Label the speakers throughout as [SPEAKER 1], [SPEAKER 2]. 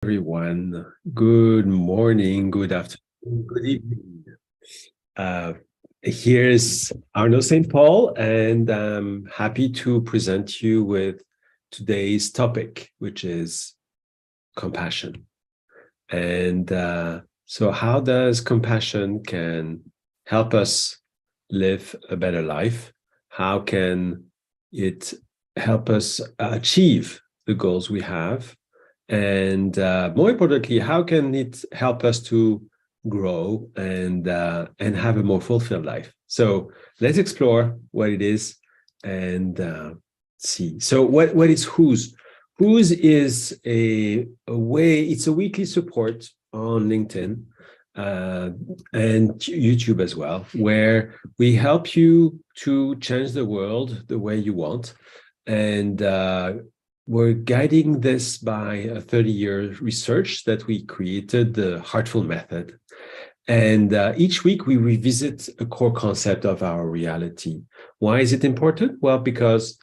[SPEAKER 1] Everyone. Good morning, good afternoon, good evening. Uh, Here's Arnaud St. Paul, and I'm happy to present you with today's topic, which is compassion. And so how does compassion can help us live a better life? How can it help us achieve the goals we have? And more importantly, how can it help us to grow and have a more fulfilled life? So let's explore what it is and see. So what is WHOS? WHOS is a way. It's a weekly support on LinkedIn and YouTube as well, where we help you to change the world the way you want. And we're guiding this by a 30-year research that we created, the Heartful Method. And each week we revisit a core concept of our reality. Why is it important? Well, because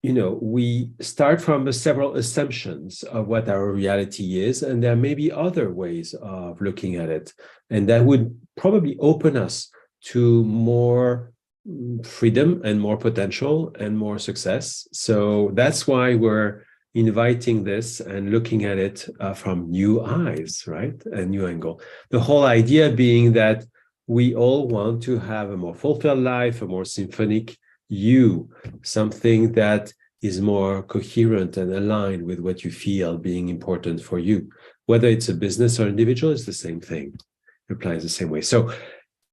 [SPEAKER 1] we start from several assumptions of what our reality is, and there may be other ways of looking at it. And that would probably open us to more freedom and more potential and more success. So that's why we're inviting this and looking at it from new eyes, right? A new angle. The whole idea being that we all want to have a more fulfilled life, a more symphonic you, something that is more coherent and aligned with what you feel being important for you. Whether it's a business or individual, it's the same thing. It applies the same way. So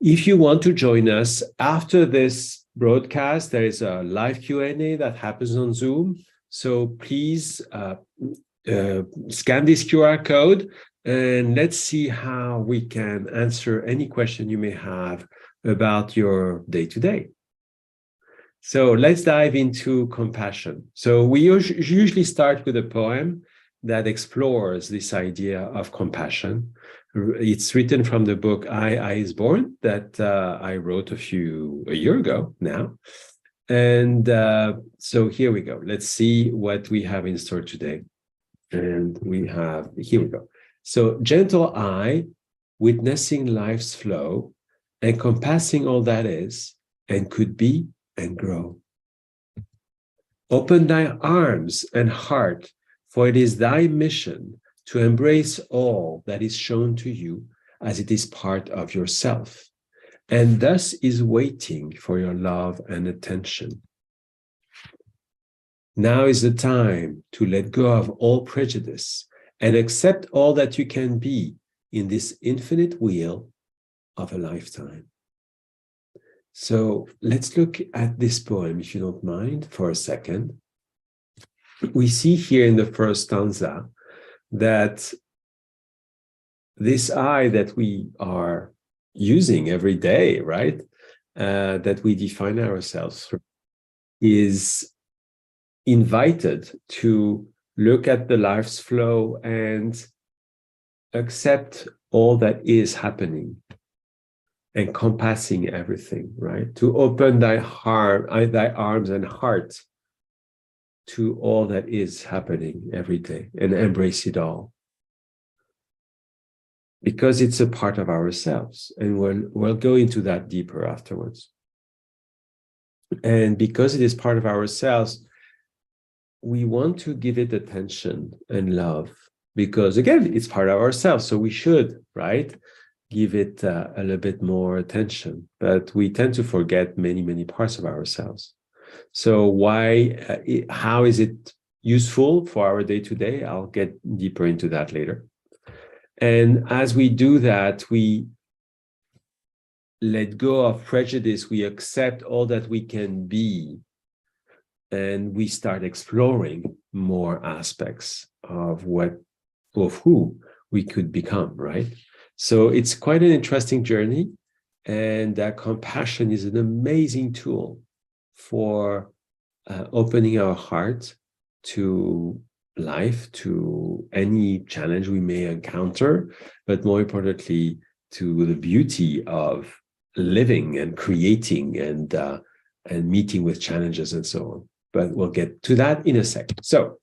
[SPEAKER 1] if you want to join us after this broadcast, there is a live Q&A that happens on Zoom. So please scan this QR code and let's see how we can answer any question you may have about your day-to-day. So let's dive into compassion. So we usually start with a poem that explores this idea of compassion. It's written from the book I is Born that I wrote a year ago now. And so here we go. Let's see what we have in store today. And here we go. So gentle eye, witnessing life's flow, encompassing all that is and could be and grow. Open thy arms and heart, for it is thy mission to embrace all that is shown to you as it is part of yourself, and thus is waiting for your love and attention. Now is the time to let go of all prejudice and accept all that you can be in this infinite wheel of a lifetime. So let's look at this poem, if you don't mind, for a second. We see here in the first stanza that this I that we are using every day, right, that we define ourselves through, is invited to look at the life's flow and accept all that is happening, encompassing everything, right? To open thy arms and heart to all that is happening every day and embrace it all. Because it's a part of ourselves, and we'll go into that deeper afterwards. And because it is part of ourselves, we want to give it attention and love, because again, it's part of ourselves. So we should, right, give it a little bit more attention, but we tend to forget many, many parts of ourselves. So how is it useful for our day-to-day? I'll get deeper into that later. And as we do that, we let go of prejudice, we accept all that we can be, and we start exploring more aspects of who we could become, right? So it's quite an interesting journey, and compassion is an amazing tool for opening our heart to life, to any challenge we may encounter, but more importantly, to the beauty of living and creating and meeting with challenges and so on. But we'll get to that in a second. So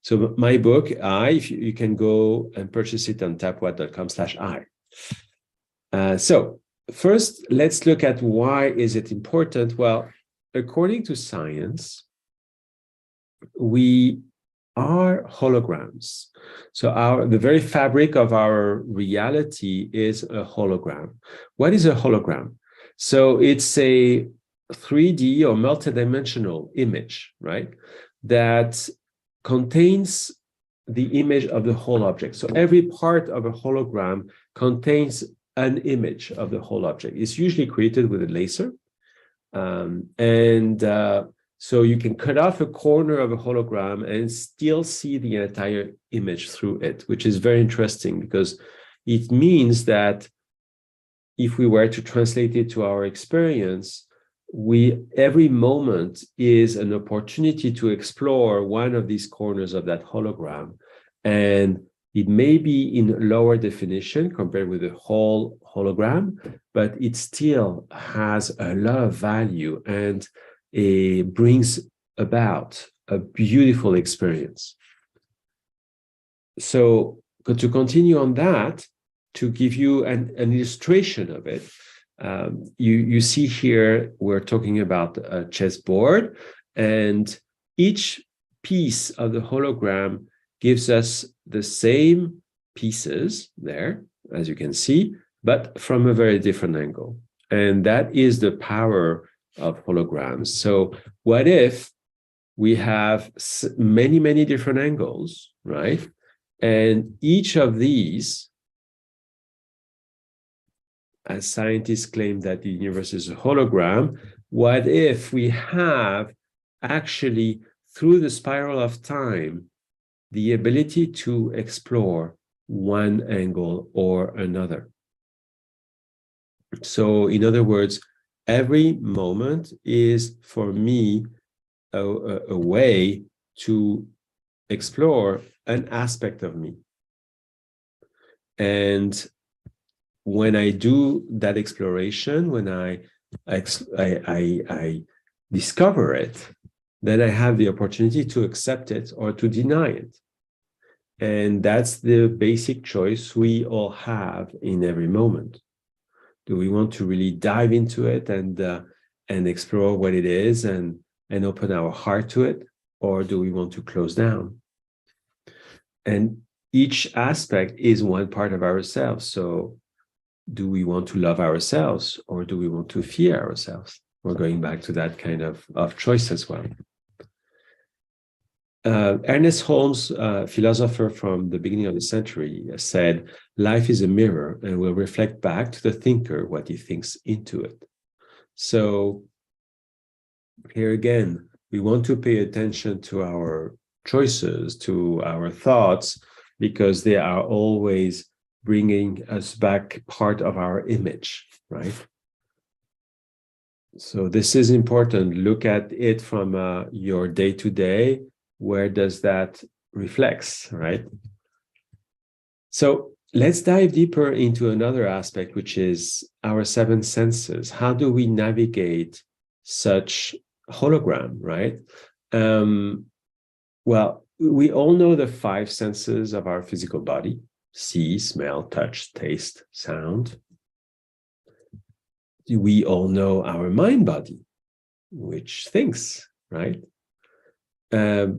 [SPEAKER 1] So my book, if you can go and purchase it on tapwatt.com/I. So first, let's look at why is it important. Well, according to science, we are holograms. So the very fabric of our reality is a hologram. What is a hologram? So it's a 3D or multidimensional image, right? That contains the image of the whole object. So every part of a hologram contains an image of the whole object. It's usually created with a laser. So you can cut off a corner of a hologram and still see the entire image through it, which is very interesting because it means that if we were to translate it to our experience, every moment is an opportunity to explore one of these corners of that hologram. And it may be in lower definition compared with the whole hologram, but it still has a lot of value and it brings about a beautiful experience. So to continue on that, to give you an illustration of it, you see here, we're talking about a chessboard, and each piece of the hologram gives us the same pieces there, as you can see, but from a very different angle. And that is the power of holograms. So what if we have many, many different angles, right? And each of these, as scientists claim that the universe is a hologram, what if we have actually, through the spiral of time, the ability to explore one angle or another? So in other words, every moment is, for me, a way to explore an aspect of me. And when I do that exploration, when I discover it, then I have the opportunity to accept it or to deny it. And that's the basic choice we all have in every moment. Do we want to really dive into it and explore what it is and open our heart to it, or do we want to close down? And each aspect is one part of ourselves. So do we want to love ourselves, or do we want to fear ourselves? We're going back to that kind of choice as well. Ernest Holmes, philosopher from the beginning of the century, said, life is a mirror and will reflect back to the thinker what he thinks into it. So here again, we want to pay attention to our choices, to our thoughts, because they are always bringing us back part of our image, right? So this is important. Look at it from your day-to-day. Where does that reflects, right? So let's dive deeper into another aspect, which is our seven senses. How do we navigate such hologram, right? Well, we all know the five senses of our physical body: see, smell, touch, taste, sound. We all know our mind body, which thinks, right?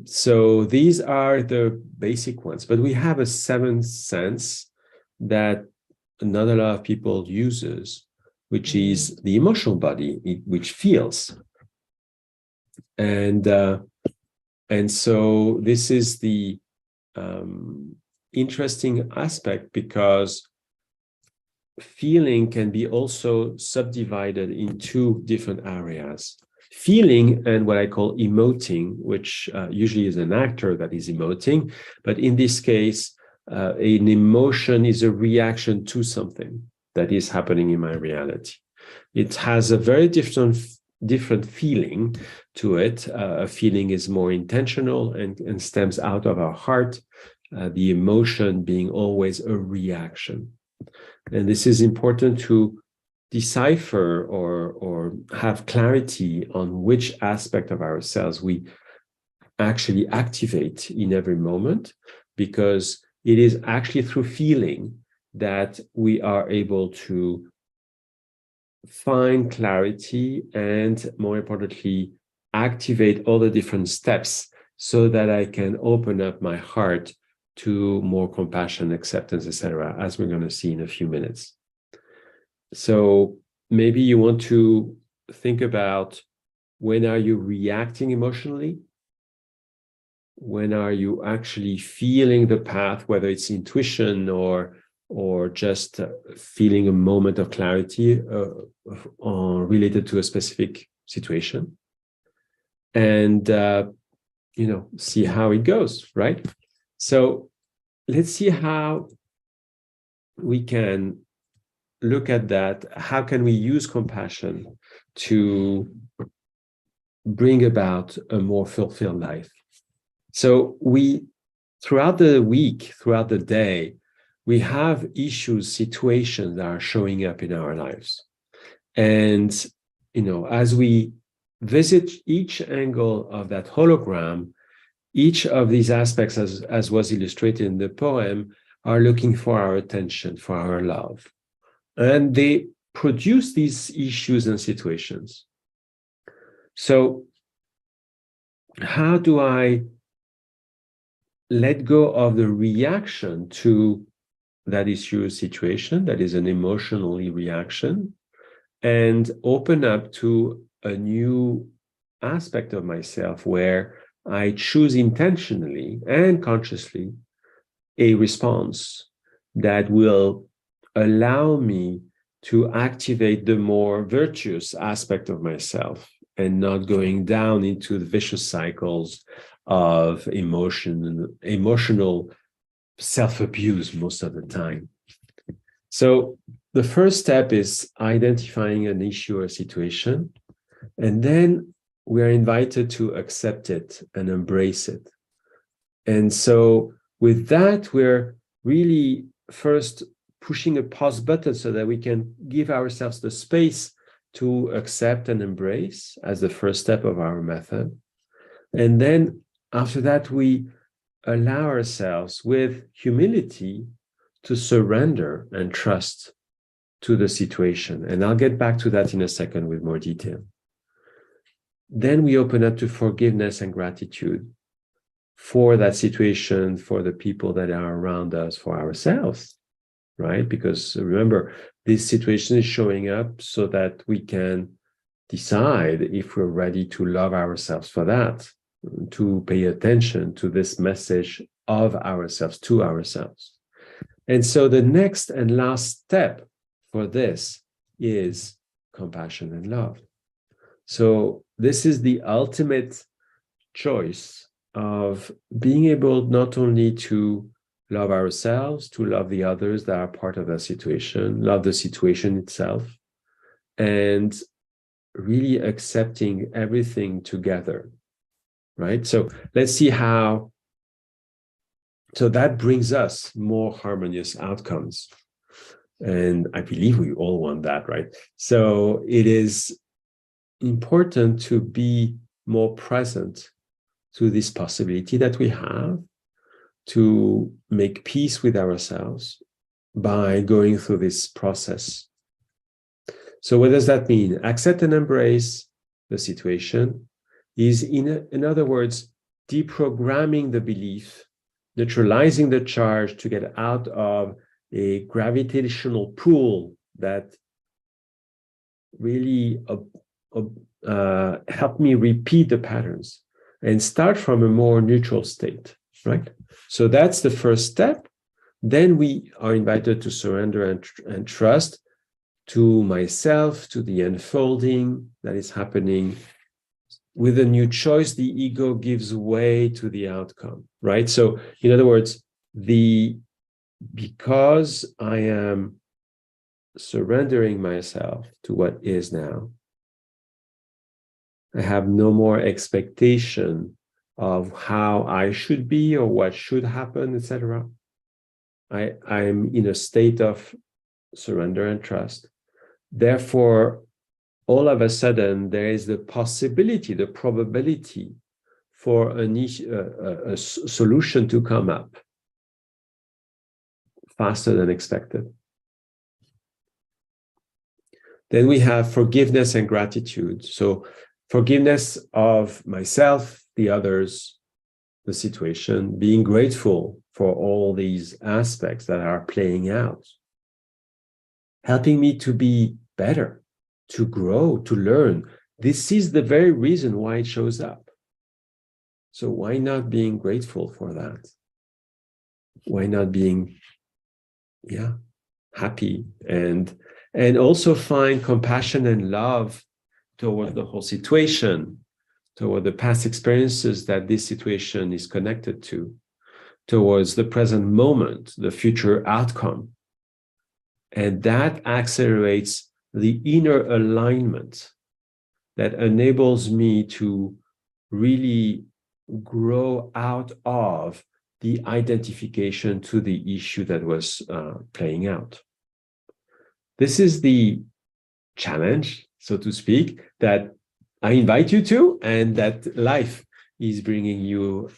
[SPEAKER 1] So these are the basic ones, but we have a seventh sense that not a lot of people uses, which is the emotional body, which feels. And so this is the interesting aspect, because feeling can be also subdivided in two different areas. Feeling and what I call emoting, which usually is an actor that is emoting. But in this case, an emotion is a reaction to something that is happening in my reality. It has a very different feeling to it. A feeling is more intentional and stems out of our heart, the emotion being always a reaction. And this is important to decipher or have clarity on which aspect of ourselves we actually activate in every moment, because it is actually through feeling that we are able to find clarity and, more importantly, activate all the different steps so that I can open up my heart to more compassion, acceptance, etc., as we're going to see in a few minutes. So maybe you want to think about, when are you reacting emotionally? When are you actually feeling the path, whether it's intuition or just feeling a moment of clarity related to a specific situation? And see how it goes, right? So let's see how we can look at that. How can we use compassion to bring about a more fulfilled life? So throughout the week, throughout the day, we have issues, situations that are showing up in our lives. And, as we visit each angle of that hologram, each of these aspects, as was illustrated in the poem, are looking for our attention, for our love. And they produce these issues and situations. So how do I let go of the reaction to that issue or situation, that is an emotionally reaction, and open up to a new aspect of myself where I choose intentionally and consciously a response that will allow me to activate the more virtuous aspect of myself and not going down into the vicious cycles of emotional self-abuse most of the time. So the first step is identifying an issue or situation, and then we are invited to accept it and embrace it. And so with that, we're really first pushing a pause button so that we can give ourselves the space to accept and embrace as the first step of our method. And then after that, we allow ourselves with humility to surrender and trust to the situation. And I'll get back to that in a second with more detail. Then we open up to forgiveness and gratitude for that situation, for the people that are around us, for ourselves, right? Because remember, this situation is showing up so that we can decide if we're ready to love ourselves for that, to pay attention to this message of ourselves, to ourselves. And so the next and last step for this is compassion and love. So this is the ultimate choice of being able not only to love ourselves, to love the others that are part of that situation, love the situation itself, and really accepting everything together, right? So let's see how, so that brings us more harmonious outcomes. And I believe we all want that, right? So it is important to be more present to this possibility that we have to make peace with ourselves by going through this process. So what does that mean? Accept and embrace the situation is, in other words, deprogramming the belief, neutralizing the charge to get out of a gravitational pull that really helped me repeat the patterns and start from a more neutral state, right? So that's the first step. Then we are invited to surrender and trust to myself, to the unfolding that is happening. With a new choice, the ego gives way to the outcome, right? So in other words, because I am surrendering myself to what is now, I have no more expectation of how I should be or what should happen, etc. I'm in a state of surrender and trust. Therefore, all of a sudden, there is the possibility, the probability for a solution to come up faster than expected. Then we have forgiveness and gratitude. So forgiveness of myself, the others, the situation, being grateful for all these aspects that are playing out, helping me to be better, to grow, to learn. This is the very reason why it shows up. So why not being grateful for that? Why not being, happy and also find compassion and love toward the whole situation, toward the past experiences that this situation is connected to, towards the present moment, the future outcome. And that accelerates the inner alignment that enables me to really grow out of the identification to the issue that was playing out. This is the challenge, so to speak, that I invite you to, and that life is bringing you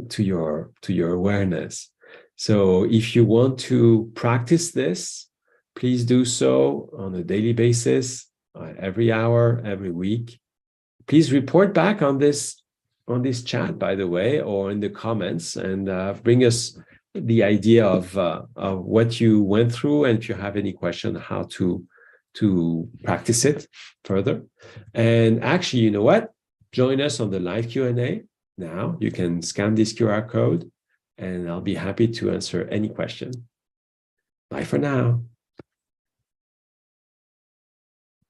[SPEAKER 1] to your awareness. So if you want to practice this, please do so on a daily basis, every hour, every week. Please report back on this chat, by the way, or in the comments, and bring us the idea of what you went through, and if you have any question, how to practice it further. And actually, you know what? Join us on the live Q&A now. You can scan this QR code, and I'll be happy to answer any question. Bye for now.